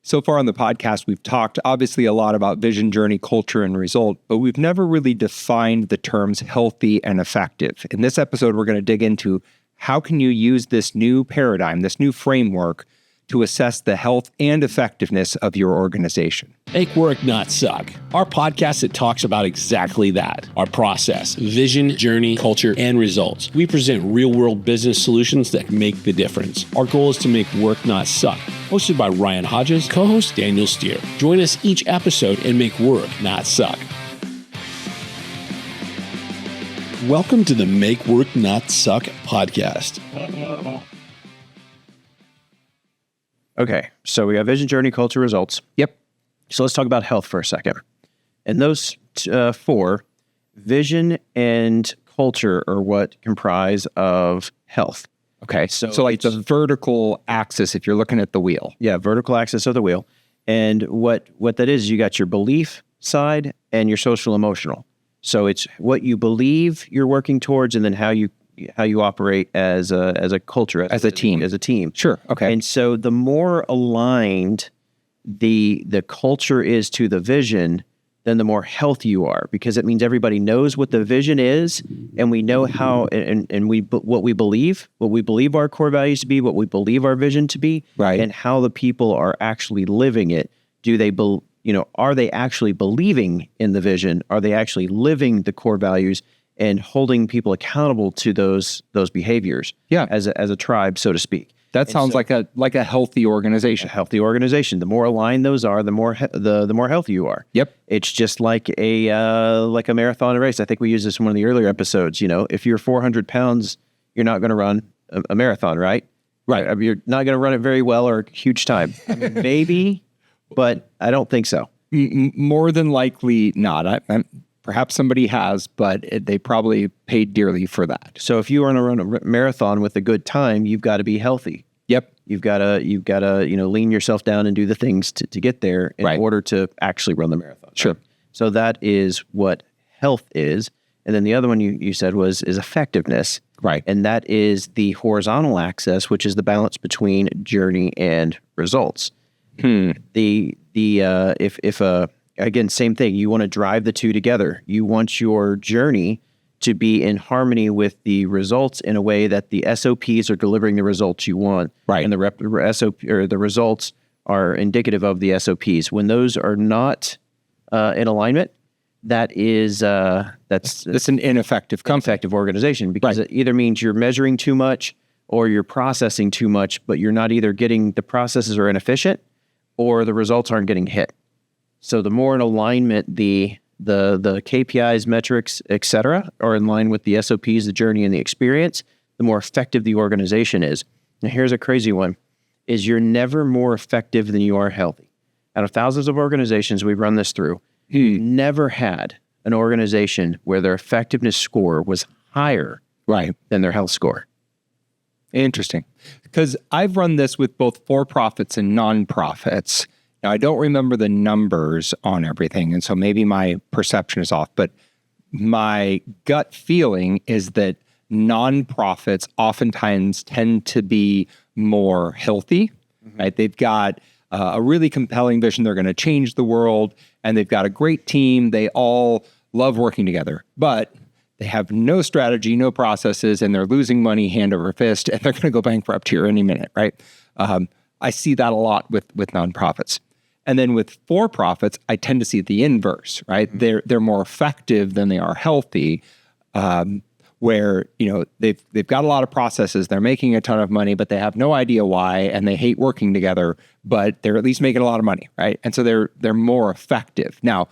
So far on the podcast, we've talked obviously a lot about vision, journey, culture, and result, but we've never really defined the terms healthy and effective. In this episode, we're going to dig into how can you use this new paradigm, this new framework to assess the health and effectiveness of your organization. Make work not suck. Our podcast that talks about exactly that. Our process, vision, journey, culture, and results. We present real-world business solutions that make the difference. Our goal is to make work not suck. Hosted by Ryan Hodges, co-host Daniel Steere. Join us each episode and make work not suck. Welcome to the Make Work Not Suck podcast. Okay, so we got vision, journey, culture, results. Yep. So let's talk about health for a second. And those four, vision and culture, are what comprise of health. Okay, so like the vertical axis, if you're looking at the wheel. Yeah, vertical axis of the wheel. And what that is, you got your belief side and your social emotional. So it's what you believe you're working towards, and then how you operate as a culture, as a team. Sure. Okay. And so the more aligned the culture is to the vision, then the more healthy you are, because it means everybody knows what the vision is, and we know how and what we believe our core values to be, what we believe our vision to be, right, and how the people are actually living it. Are they actually believing in the vision? Are they actually living the core values and holding people accountable to those behaviors? Yeah, as a tribe, so to speak. That sounds like a healthy organization. A healthy organization. The more aligned those are, the more healthy you are. Yep. It's just like a marathon race. I think we used this in one of the earlier episodes. You know, if you're 400 pounds, you're not going to run a marathon, right? Right. I mean, you're not going to run it very well or a huge time. I mean, maybe, but I don't think so. More than likely not. Perhaps somebody has, but they probably paid dearly for that. So if you want to run a marathon with a good time, you've got to be healthy. Yep. You've got to lean yourself down and do the things to get there in order to actually run the marathon. Sure. Right? So that is what health is. And then the other one you said is effectiveness. Right. And that is the horizontal axis, which is the balance between journey and results. Again, same thing. You want to drive the two together. You want your journey to be in harmony with the results in a way that the SOPs are delivering the results you want. Right. And the results are indicative of the SOPs. When those are not in alignment, that's an ineffective organization, because it either means you're measuring too much or you're processing too much, but you're not either getting, the processes are inefficient or the results aren't getting hit. So the more in alignment the KPIs, metrics, et cetera, are in line with the SOPs, the journey, and the experience, the more effective the organization is. Now, here's a crazy one, is you're never more effective than you are healthy. Out of thousands of organizations we've run this through, never had an organization where their effectiveness score was higher than their health score. Interesting. Because I've run this with both for-profits and nonprofits. Now, I don't remember the numbers on everything, and so maybe my perception is off, but my gut feeling is that nonprofits oftentimes tend to be more healthy, right? They've got a really compelling vision. They're going to change the world, and they've got a great team. They all love working together, but they have no strategy, no processes, and they're losing money hand over fist, and they're going to go bankrupt here any minute, right? I see that a lot with nonprofits. And then with for-profits, I tend to see the inverse, right? They're more effective than they are healthy, where they've got a lot of processes, they're making a ton of money, but they have no idea why, and they hate working together, but they're at least making a lot of money, right? And so they're more effective. Now,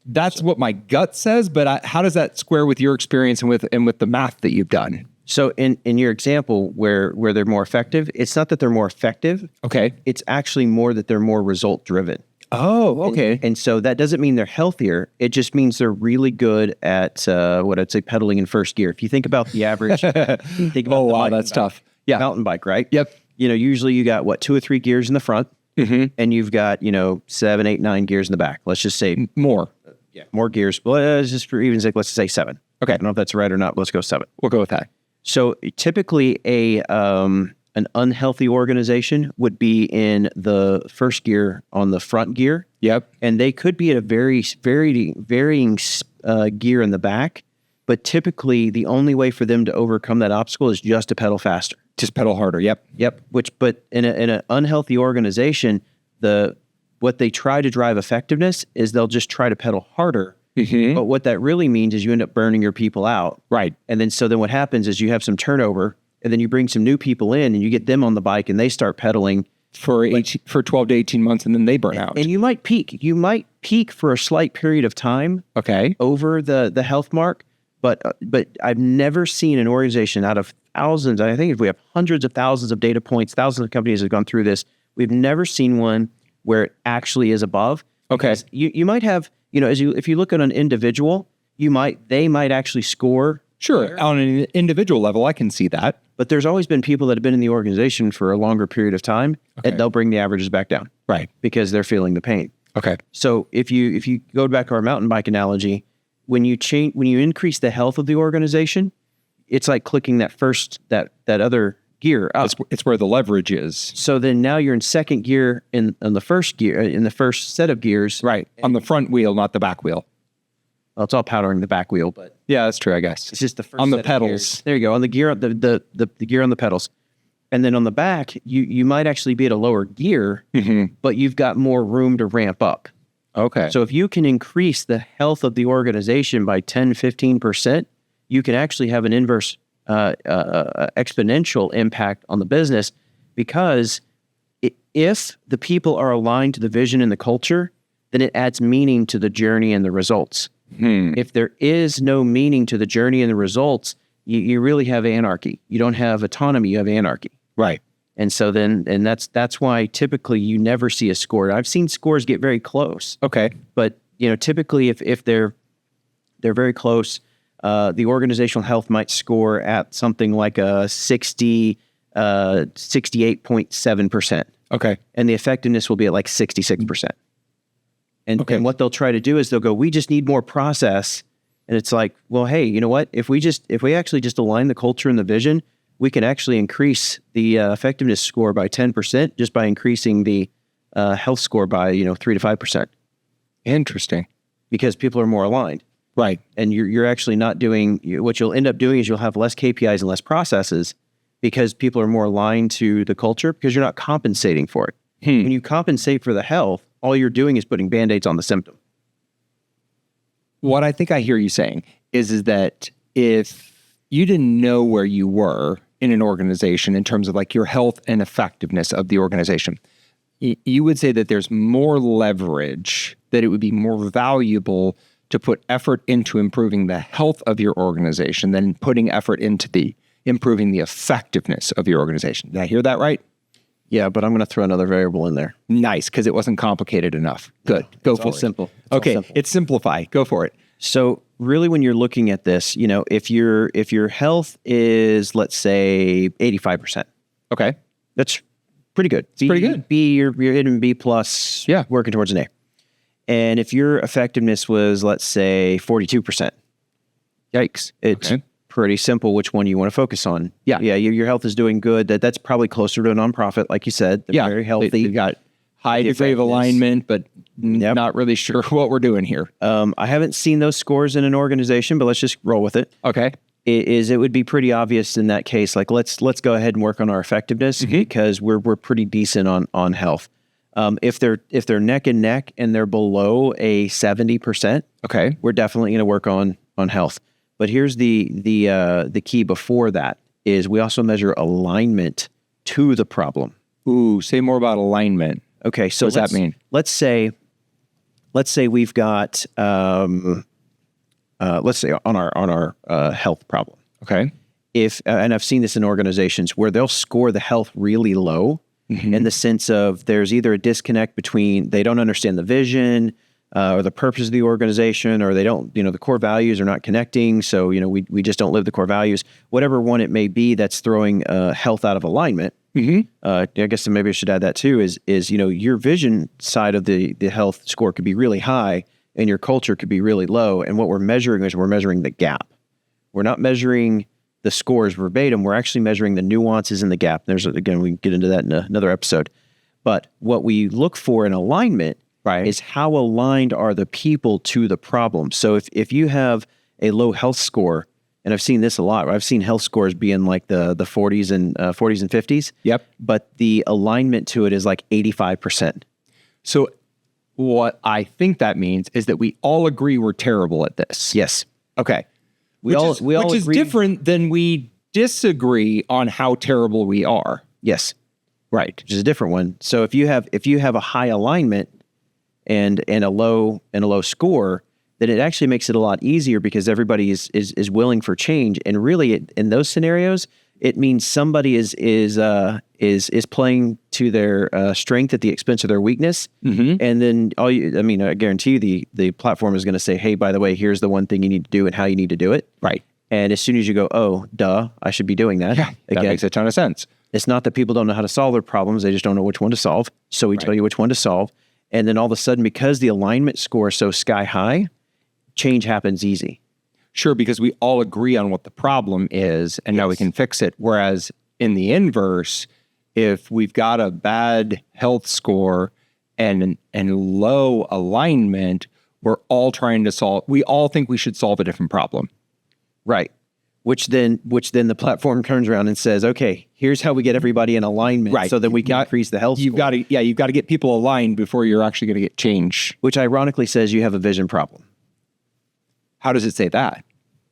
that's what my gut says, but how does that square with your experience and with the math that you've done? So in your example where they're more effective, it's not that they're more effective. Okay. It's actually more that they're more result driven. Oh, okay. And so that doesn't mean they're healthier. It just means they're really good at what I'd say pedaling in first gear. If you think about the average, that's tough. Yeah. Mountain bike, right? Yep. Usually you got 2 or 3 gears in the front, and you've got 7, 8, 9 gears in the back. Let's just say more. More gears. Well, just for even's sake, let's say 7. Okay. I don't know if that's right or not. But let's go 7. We'll go with that. So typically a An unhealthy organization would be in the first gear on the front gear. Yep. And they could be at a varying gear in the back. But typically, the only way for them to overcome that obstacle is just to pedal faster. Just pedal harder. Yep. Yep. But in an unhealthy organization, what they try to drive effectiveness is they'll just try to pedal harder. Mm-hmm. But what that really means is you end up burning your people out. Right. And then what happens is you have some turnover, and then you bring some new people in, and you get them on the bike, and they start pedaling for 12 to 18 months, and then they burn out. And you might peak. You might peak for a slight period of time. Okay. Over the health mark. But I've never seen an organization out of thousands. I think if we have hundreds of thousands of data points, thousands of companies have gone through this. We've never seen one where it actually is above. Okay. You might have, if you look at an individual, they might actually score. Sure. On an individual level, I can see that. But there's always been people that have been in the organization for a longer period of time, and they'll bring the averages back down. Right. Because they're feeling the pain. Okay. So if you go back to our mountain bike analogy, when you increase the health of the organization, it's like clicking that other gear up. It's where the leverage is. So then now you're in second gear in the first gear, in the first set of gears. Right. On the front wheel, not the back wheel. Well, it's all powdering the back wheel, but yeah, that's true, I guess. it's just the first on the set of pedals. gears. There you go. On the gear, the gear on the pedals. And then on the back, you might actually be at a lower gear, but you've got more room to ramp up. Okay. So if you can increase the health of the organization by 10, 15%, you can actually have an inverse exponential impact on the business, because if the people are aligned to the vision and the culture, then it adds meaning to the journey and the results. If there is no meaning to the journey and the results, you really have anarchy. You don't have autonomy, you have anarchy. Right. And so that's why typically you never see a score. I've seen scores get very close. Okay. But typically if they're very close, the organizational health might score at something like a 68.7%. Okay. And the effectiveness will be at like 66%. And what they'll try to do is they'll go, we just need more process. And it's like, well, hey, you know what? If we actually just align the culture and the vision, we can actually increase the effectiveness score by 10% just by increasing the health score by 3 to 5%. Interesting. Because people are more aligned. Right. And you're actually not doing, what you'll end up doing is you'll have less KPIs and less processes because people are more aligned to the culture, because you're not compensating for it. When you compensate for the health, all you're doing is putting Band-Aids on the symptom. What I think I hear you saying is that if you didn't know where you were in an organization in terms of like your health and effectiveness of the organization, you would say that there's more leverage, that it would be more valuable to put effort into improving the health of your organization than putting effort into improving the effectiveness of your organization. Did I hear that right? Yeah, but I'm going to throw another variable in there. Nice, because it wasn't complicated enough. Good. Go for it. Simple. It's simplify. Go for it. So really, when you're looking at this, if your health is, let's say, 85%. Okay. That's pretty good. It's pretty good. You're hitting B plus. Yeah. Working towards an A. And if your effectiveness was, let's say, 42%, yikes. It's pretty simple which one you want to focus on. Yeah. Yeah. Your health is doing good. That's probably closer to a nonprofit, like you said. They're very healthy. They've got high degree of alignment, but not really sure what we're doing here. I haven't seen those scores in an organization, but let's just roll with it. Okay. It would be pretty obvious in that case, like let's go ahead and work on our effectiveness because we're pretty decent on health. If they're neck and neck and they're below a 70%, okay, we're definitely going to work on health. But here's the key before that is we also measure alignment to the problem. Ooh, say more about alignment. Okay, so what does that mean? Let's say we've got let's say on our health problem. Okay. And I've seen this in organizations where they'll score the health really low in the sense of there's either a disconnect between they don't understand the vision or the purpose of the organization, or they don't, the core values are not connecting. So, we just don't live the core values, whatever one it may be that's throwing health out of alignment. I guess maybe I should add that too is your vision side of the health score could be really high and your culture could be really low. And what we're measuring is we're measuring the gap. We're not measuring the scores verbatim. We're actually measuring the nuances in the gap. Again, we can get into that in another episode. But what we look for in alignment is how aligned are the people to the problem. So if you have a low health score, and I've seen this a lot. I've seen health scores be in like the 40s and 50s. Yep. But the alignment to it is like 85%. So what I think that means is that we all agree we're terrible at this. Yes. Okay. We all which is agree. different than we disagree on how terrible we are. Yes. Right. Which is a different one. So if you have a high alignment and a low score, then it actually makes it a lot easier because everybody is willing for change. And really, in those scenarios, it means somebody is playing to their strength at the expense of their weakness. Mm-hmm. And then I guarantee you the platform is going to say, hey, by the way, here's the one thing you need to do and how you need to do it. Right. And as soon as you go, oh, duh, I should be doing that. Yeah, that makes a ton of sense. It's not that people don't know how to solve their problems. They just don't know which one to solve. So we tell you which one to solve. And then all of a sudden, because the alignment score is so sky high, change happens easy. Sure, because we all agree on what the problem is, and now we can fix it. Whereas in the inverse, if we've got a bad health score and low alignment, we're all trying to solve. We all think we should solve a different problem. Right. Which then the platform turns around and says, okay, here's how we get everybody in alignment, Right. so that we can increase the health You've score. got to get people aligned before you're actually going to get change. Which ironically says you have a vision problem. How does it say that?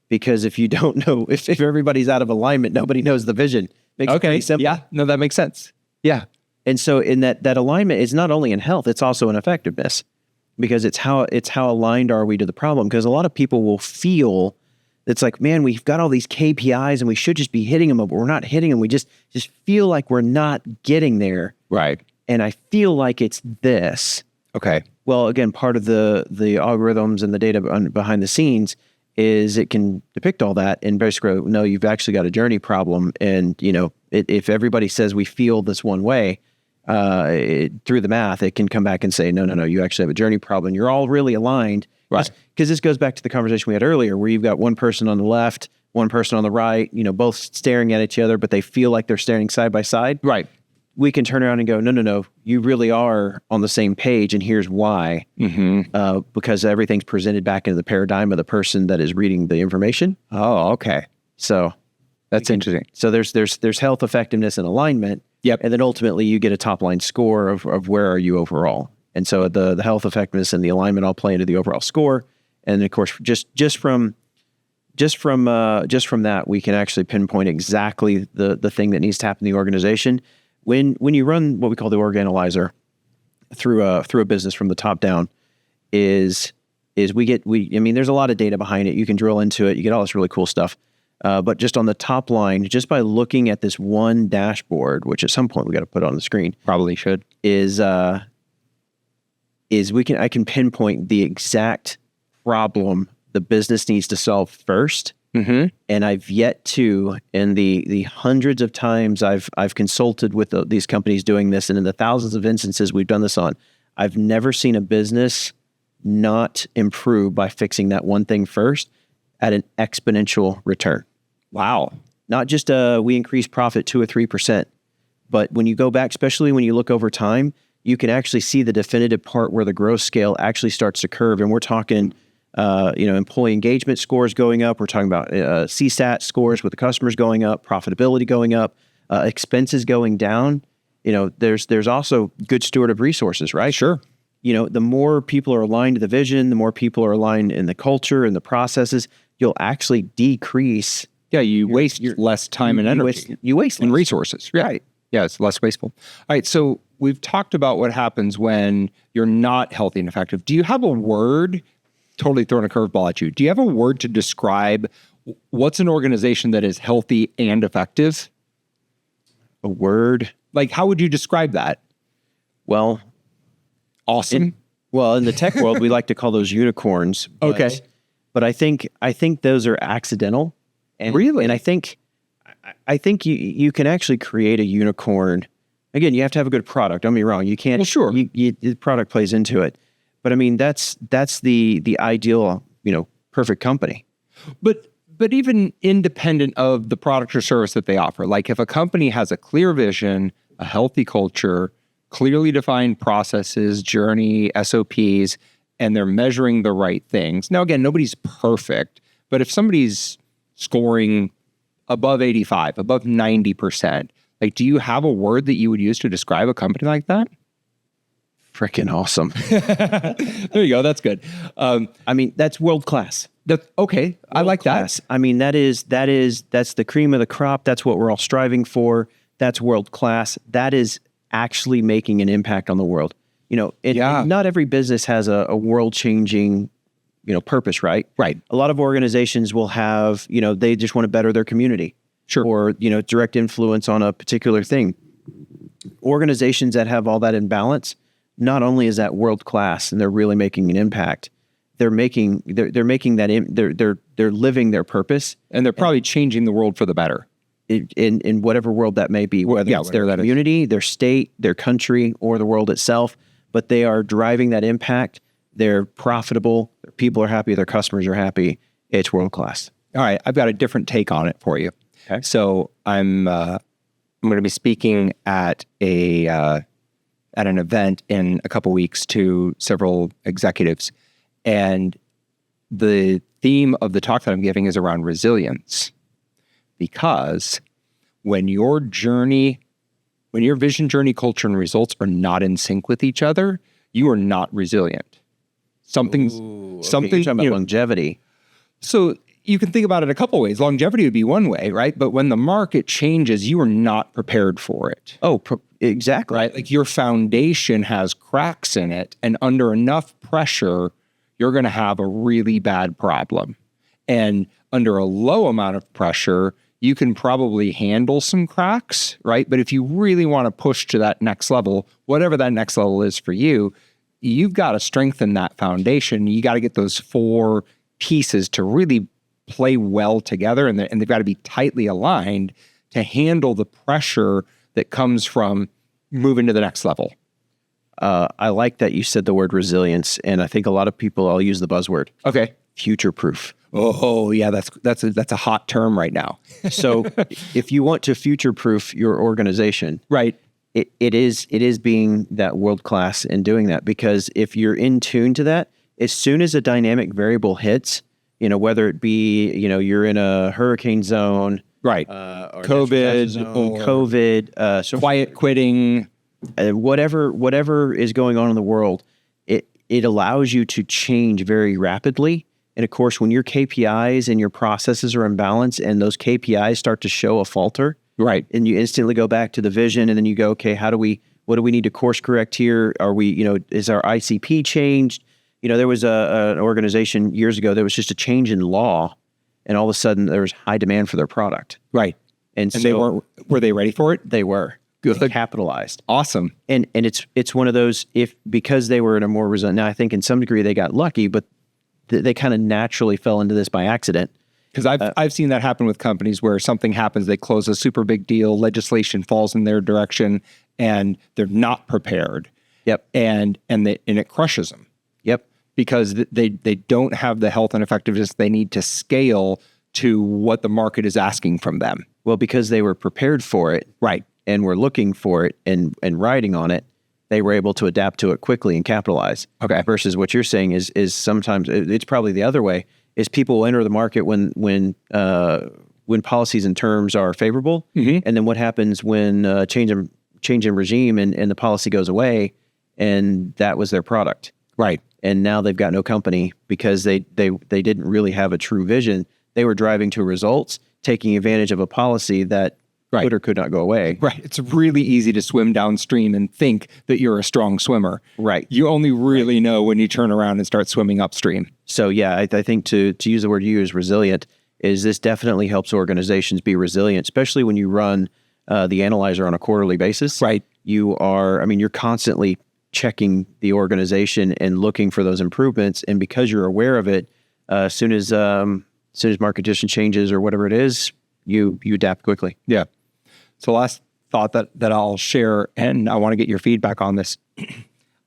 Because if you don't know, if everybody's out of alignment, nobody knows the vision. Makes it pretty simple. Yeah. No, that makes sense. Yeah. And so in that alignment is not only in health, it's also in effectiveness, because it's how aligned are we to the problem. Because a lot of people will feel it's like, man, we've got all these KPIs and we should just be hitting them, but we're not hitting them. We just feel like we're not getting there. Right. And I feel like it's this. Okay. Well, again, part of the algorithms and the data behind the scenes is it can depict all that and basically, no, you've actually got a journey problem. And, if everybody says we feel this one way, through the math, it can come back and say, no, you actually have a journey problem. You're all really aligned. Right. Because this goes back to the conversation we had earlier where you've got one person on the left, one person on the right, both staring at each other, but they feel like they're staring side by side. Right. We can turn around and go, no, you really are on the same page, and here's why. Mm-hmm. Because everything's presented back into the paradigm of the person that is reading the information. Oh, okay. So that's interesting. So there's health, effectiveness, and alignment. Yep. And then ultimately you get a top line score of where are you overall. And so the health, effectiveness, and the alignment all play into the overall score. And of course, just from that, we can actually pinpoint exactly the thing that needs to happen in the organization. When you run what we call the org analyzer through a business from the top down, there's a lot of data behind it. You can drill into it. You get all this really cool stuff. But just on the top line, just by looking at this one dashboard, which at some point we got to put on the screen, Probably should. I can pinpoint the exact problem the business needs to solve first. Mm-hmm. And I've yet to, in the hundreds of times I've consulted with these companies doing this, and in the thousands of instances we've done this on, I've never seen a business not improve by fixing that one thing first at an exponential return. Wow. Not just we increase profit 2 or 3%, but when you go back, especially when you look over time, you can actually see the definitive part where the growth scale actually starts to curve. And we're talking, employee engagement scores going up. We're talking about CSAT scores with the customers going up, profitability going up, expenses going down. There's also good steward of resources, right? Sure. The more people are aligned to the vision, the more people are aligned in the culture and the processes, you'll actually decrease. Yeah, you waste less time and energy. You waste and less. resources. Yeah. Right. Yeah, it's less wasteful. All right, so we've talked about what happens when you're not healthy and effective. Do you have a word, totally throwing a curveball at you, do you have a word to describe what's an organization that is healthy and effective? A word? Like, how would you describe that? Well, awesome. In the tech world, we like to call those unicorns. Okay. But I think those are accidental. And, really? And I think you can actually create a unicorn. Again, you have to have a good product. Don't get me wrong. You can't. Well, sure. The product plays into it. But I mean, that's the ideal, perfect company. But but even independent of the product or service that they offer, like if a company has a clear vision, a healthy culture, clearly defined processes, journey, SOPs, and they're measuring the right things. Now, again, nobody's perfect, but if somebody's scoring above 85, above 90%, like, do you have a word that you would use to describe a company like that? Freaking awesome. There you go. That's good. I mean, that's world class. Okay. I like that. I mean, that's the cream of the crop. That's what we're all striving for. That's world class. That is actually making an impact on the world. And not every business has a world changing, purpose, right? Right. A lot of organizations will have, they just want to better their community. Sure. Or, direct influence on a particular thing. Organizations that have all that in balance, not only is that world class and they're really making an impact, they're making that they're living their purpose, and they're probably changing the world for the better in whatever world that may be, whether it's their community, their state, their country, or the world itself. But they are driving that impact. They're profitable. Their people are happy. Their customers are happy. It's world class. All right, I've got a different take on it for you. Okay. So I'm going to be speaking at an event in a couple weeks to several executives. And the theme of the talk that I'm giving is around resilience. Because when your vision, journey, culture, and results are not in sync with each other, you are not resilient. Something. You're talking about longevity. So you can think about it a couple ways. Longevity would be one way, right? But when the market changes, you are not prepared for it. Oh, exactly. Right? Like your foundation has cracks in it, and under enough pressure, you're going to have a really bad problem. And under a low amount of pressure, you can probably handle some cracks, right? But if you really want to push to that next level, whatever that next level is for you, you've got to strengthen that foundation. You got to get those 4 pieces to really play well together, and they've got to be tightly aligned to handle the pressure that comes from moving to the next level. I like that you said the word resilience, and I think a lot of people, I'll use the buzzword. Okay. Future-proof. Oh yeah, that's a hot term right now. So if you want to future-proof your organization, right, it is being that world-class in doing that, because if you're in tune to that, as soon as a dynamic variable hits, whether it be, you're in a hurricane zone, right, or COVID, so quiet quitting, whatever is going on in the world, it allows you to change very rapidly. And of course, when your KPIs and your processes are in balance and those KPIs start to show a falter, right, and you instantly go back to the vision, and then you go, okay, what do we need to course correct here? Are we, is our ICP changed? There was an organization years ago, there was just a change in law, and all of a sudden there was high demand for their product. Right. And so were they ready for it? They were. Good. They capitalized. Awesome. And it's one of those, because they were in a more resilient, now I think in some degree they got lucky, but they kind of naturally fell into this by accident. Because I've seen that happen with companies where something happens, they close a super big deal, legislation falls in their direction, and they're not prepared. Yep. And it crushes them. Yep. Because they don't have the health and effectiveness they need to scale to what the market is asking from them. Well, because they were prepared for it, right, and were looking for it and riding on it, they were able to adapt to it quickly and capitalize. Okay. Versus what you're saying is sometimes it's probably the other way. Is people will enter the market when policies and terms are favorable, mm-hmm. and then what happens when change in regime and the policy goes away, and that was their product. Right. And now they've got no company because they didn't really have a true vision. They were driving to results, taking advantage of a policy that could or could not go away. Right. It's really easy to swim downstream and think that you're a strong swimmer. Right. You only really know when you turn around and start swimming upstream. So yeah, I think to use the word you use, resilient, is this definitely helps organizations be resilient, especially when you run the analyzer on a quarterly basis. Right. You're constantly checking the organization and looking for those improvements. And because you're aware of it, as soon as market condition changes or whatever it is, you adapt quickly. Yeah. So last thought that I'll share, and I want to get your feedback on this.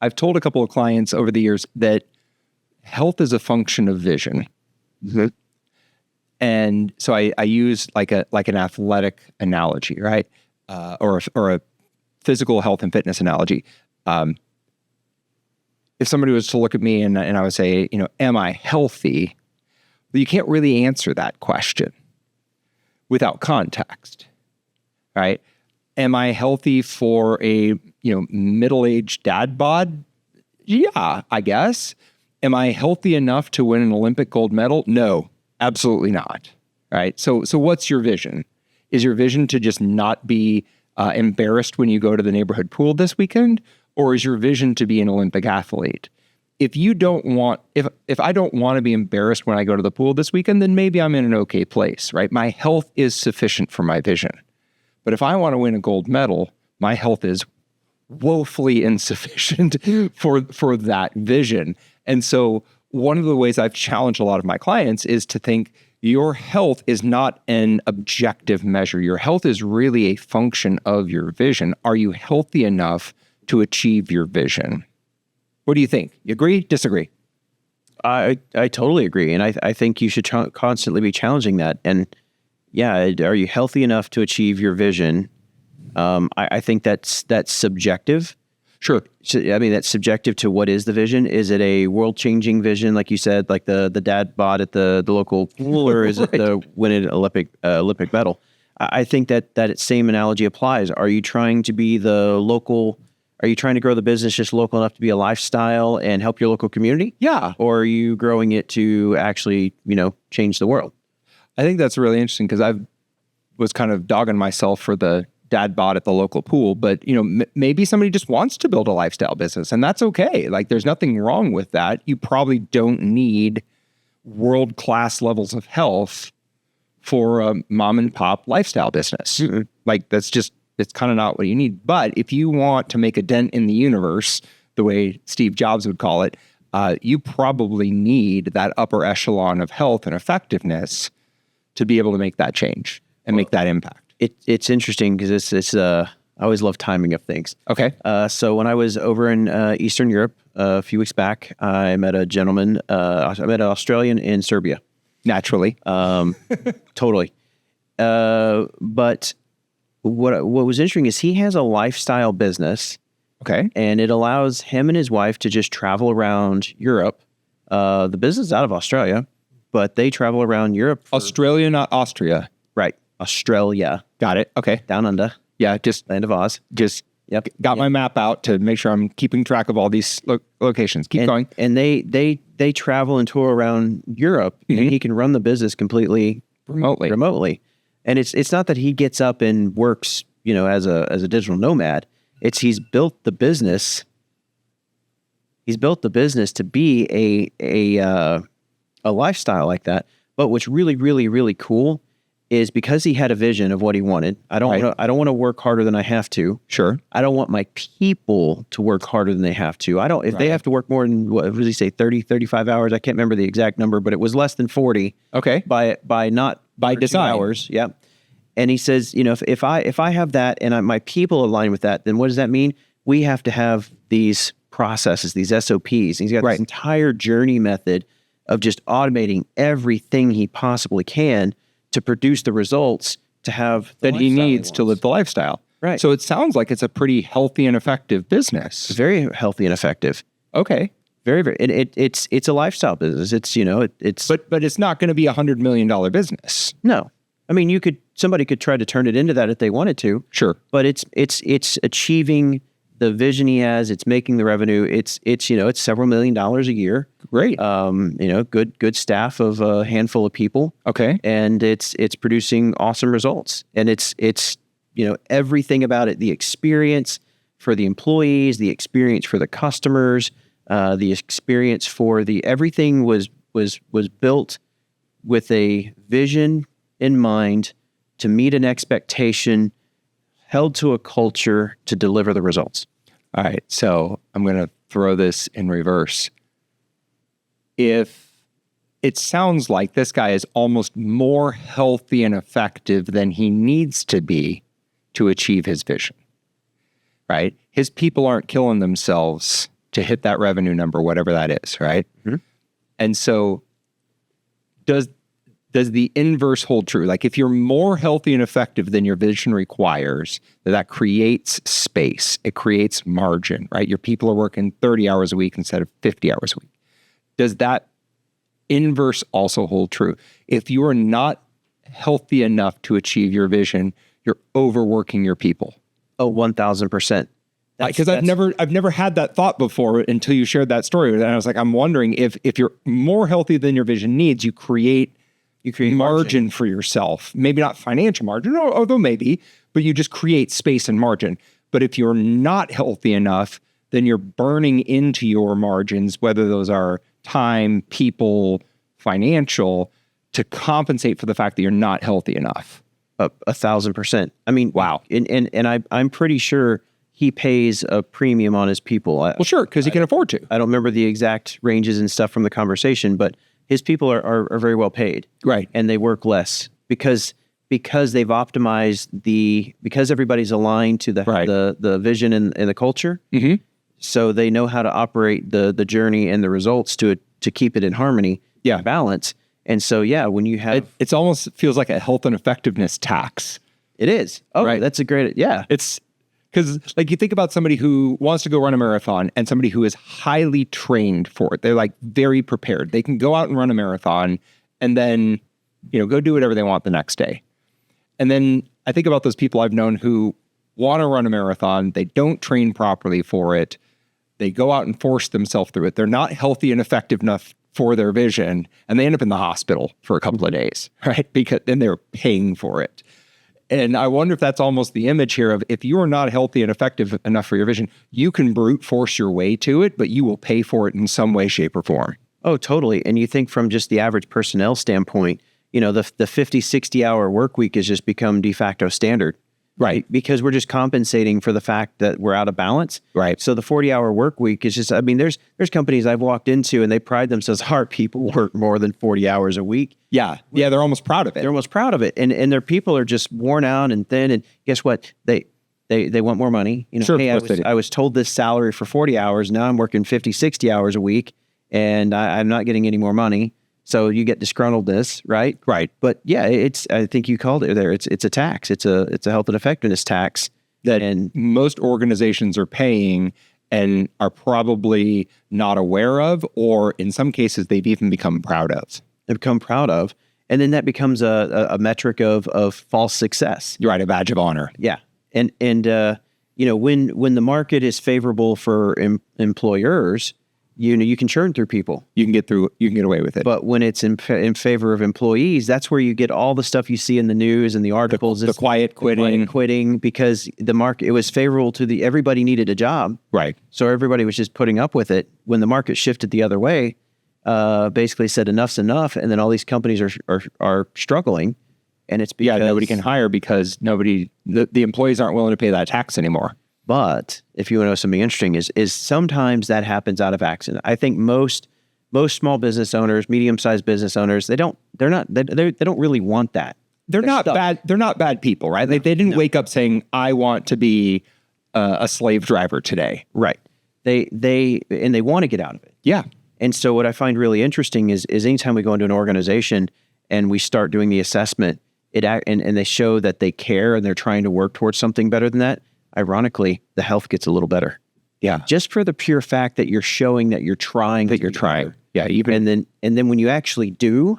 I've told a couple of clients over the years that health is a function of vision. Mm-hmm. And so I use like an athletic analogy, right? Or a physical health and fitness analogy. If somebody was to look at me and I would say, am I healthy? Well, you can't really answer that question without context, right? Am I healthy for a, middle-aged dad bod? Yeah, I guess. Am I healthy enough to win an Olympic gold medal? No, absolutely not. Right. So what's your vision? Is your vision to just not be embarrassed when you go to the neighborhood pool this weekend? Or is your vision to be an Olympic athlete? If I don't want to be embarrassed when I go to the pool this weekend, then maybe I'm in an okay place, right? My health is sufficient for my vision. But if I want to win a gold medal, my health is woefully insufficient for that vision. And so one of the ways I've challenged a lot of my clients is to think your health is not an objective measure. Your health is really a function of your vision. Are you healthy enough to achieve your vision? What do you think? You agree? Disagree? I totally agree. And I think you should constantly be challenging that. And yeah, are you healthy enough to achieve your vision? I think that's subjective. Sure. So, I mean, that's subjective to what is the vision. Is it a world-changing vision, like you said, like the dad bod at the local pool, or is it the winning Olympic medal? I think that same analogy applies. Are you trying to be are you trying to grow the business just local enough to be a lifestyle and help your local community? Yeah. Or are you growing it to actually, change the world? I think that's really interesting because I was kind of dogging myself for the dad bod at the local pool, but maybe somebody just wants to build a lifestyle business, and that's okay. Like, there's nothing wrong with that. You probably don't need world-class levels of health for a mom and pop lifestyle business. Mm-hmm. Like, it's kind of not what you need. But if you want to make a dent in the universe, the way Steve Jobs would call it, you probably need that upper echelon of health and effectiveness to be able to make that change and make that impact. It's interesting because it's I always love timing of things. Okay. So when I was over in Eastern Europe a few weeks back, I met a gentleman. I met an Australian in Serbia. Naturally. Totally. But what was interesting is he has a lifestyle business. Okay. And it allows him and his wife to just travel around Europe. The business is out of Australia, but they travel around Europe. Australia, not Austria. Right. Australia. Got it. Okay. Down under. Yeah. Just Land of Oz. Just got my map out to make sure I'm keeping track of all these locations. Keep going. And they travel and tour around Europe, mm-hmm. and he can run the business completely remotely. And it's not that he gets up and works, as a digital nomad. He's built the business. He's built the business to be a lifestyle like that. But what's really, really, really cool is because he had a vision of what he wanted. I don't want to work harder than I have to. Sure. I don't want my people to work harder than they have to. If they have to work more than, what does he say, 30, 35 hours? I can't remember the exact number, but it was less than 40. Okay. By design. Hours. Yeah. And he says, if I have that and my people align with that, then what does that mean? We have to have these processes, these SOPs. And he's got this entire journey method of just automating everything he possibly can to produce the results to have that he needs to live the lifestyle. Right. So it sounds like it's a pretty healthy and effective business. Very healthy and effective. Okay. Very, very. And it's a lifestyle business. It's but it's not going to be $100 million business. No. I mean, somebody could try to turn it into that if they wanted to. Sure. But it's achieving the vision he has. It's making the revenue. It's several $1 million a year. Great. Good staff of a handful of people. Okay. And it's producing awesome results. And it's everything about it, the experience for the employees, the experience for the customers, the experience for everything was built with a vision in mind to meet an expectation, held to a culture to deliver the results. All right. So I'm going to throw this in reverse. If it sounds like this guy is almost more healthy and effective than he needs to be to achieve his vision, right? His people aren't killing themselves to hit that revenue number, whatever that is, right? Mm-hmm. And so does does the inverse hold true? Like if you're more healthy and effective than your vision requires, that creates space. It creates margin, right? Your people are working 30 hours a week instead of 50 hours a week. Does that inverse also hold true? If you are not healthy enough to achieve your vision, you're overworking your people. Oh, 1,000%. Because I've never had that thought before until you shared that story. And I was like, I'm wondering if you're more healthy than your vision needs, you create margin for yourself. Maybe not financial margin, although maybe, but you just create space and margin. But if you're not healthy enough, then you're burning into your margins, whether those are time, people, financial, to compensate for the fact that you're not healthy enough. 1,000%. I mean, wow. And I'm pretty sure he pays a premium on his people. Well, sure, because he can afford to. I don't remember the exact ranges and stuff from the conversation, but his people are very well paid. Right. And they work less because they've optimized because everybody's aligned to the vision and the culture. Mm-hmm. So they know how to operate the journey and the results to keep it in harmony, balance. And so, when you have... It almost feels like a health and effectiveness tax. It is. Oh, right. That's a great... Yeah. It's... Because like you think about somebody who wants to go run a marathon and somebody who is highly trained for it. They're like very prepared. They can go out and run a marathon and then, go do whatever they want the next day. And then I think about those people I've known who want to run a marathon. They don't train properly for it. They go out and force themselves through it. They're not healthy and effective enough for their vision. And they end up in the hospital for a couple of days, right? Because then they're paying for it. And I wonder if that's almost the image here of if you are not healthy and effective enough for your vision, you can brute force your way to it, but you will pay for it in some way, shape, or form. Oh, totally. And you think from just the average personnel standpoint, the 50, 60-hour work week has just become de facto standard. Right. Because we're just compensating for the fact that we're out of balance. Right. So the 40-hour work week is just, there's companies I've walked into and they pride themselves, our people work more than 40 hours a week. Yeah. Yeah. They're almost proud of it. They're almost proud of it. And their people are just worn out and thin. And guess what? They want more money. Sure, hey, I was told this salary for 40 hours. Now I'm working 50, 60 hours a week and I'm not getting any more money. So you get disgruntledness, right? Right. But I think you called it there. It's a tax. It's a health and effectiveness tax that most organizations are paying and are probably not aware of, or in some cases they've even become proud of. They've become proud of. And then that becomes a metric of false success. You're right, a badge of honor. Yeah. And when the market is favorable for employers, you can churn through people. You can get away with it. But when it's in favor of employees, that's where you get all the stuff you see in the news and the articles. The quiet quitting. Because the market, it was favorable to everybody needed a job. Right. So everybody was just putting up with it. When the market shifted the other way, basically said enough's enough. And then all these companies are struggling. And it's because nobody can hire because the employees aren't willing to pay that tax anymore. But if you want to know something interesting is sometimes that happens out of accident. I think most small business owners, medium-sized business owners, they don't really want that. They're not stuck. Bad. They're not bad people, right? They didn't wake up saying, "I want to be a slave driver today." Right. They want to get out of it. Yeah. And so what I find really interesting is anytime we go into an organization and we start doing the assessment, and they show that they care and they're trying to work towards something better than that. Ironically, the health gets a little better. Yeah. Just for the pure fact that you're showing that you're trying. Better. Yeah. And then when you actually do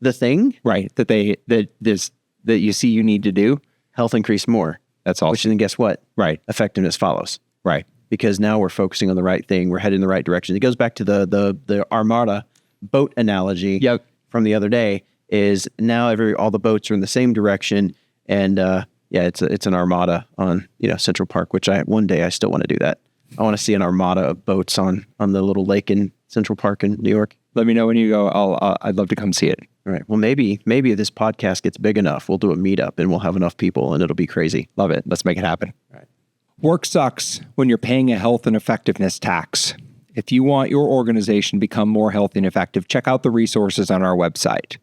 the thing. Right. That you see you need to do. Health increase more. That's all. Which then guess what? Right. Effectiveness follows. Right. Because now we're focusing on the right thing. We're heading in the right direction. It goes back to the Armada boat analogy from the other day is now all the boats are in the same direction. And, it's an armada on Central Park, which one day I still want to do that. I want to see an armada of boats on the little lake in Central Park in New York. Let me know when you go. I'd love to come see it. All right. Well, maybe this podcast gets big enough. We'll do a meetup and we'll have enough people and it'll be crazy. Love it. Let's make it happen. All right. Work sucks when you're paying a health and effectiveness tax. If you want your organization to become more healthy and effective, check out the resources on our website.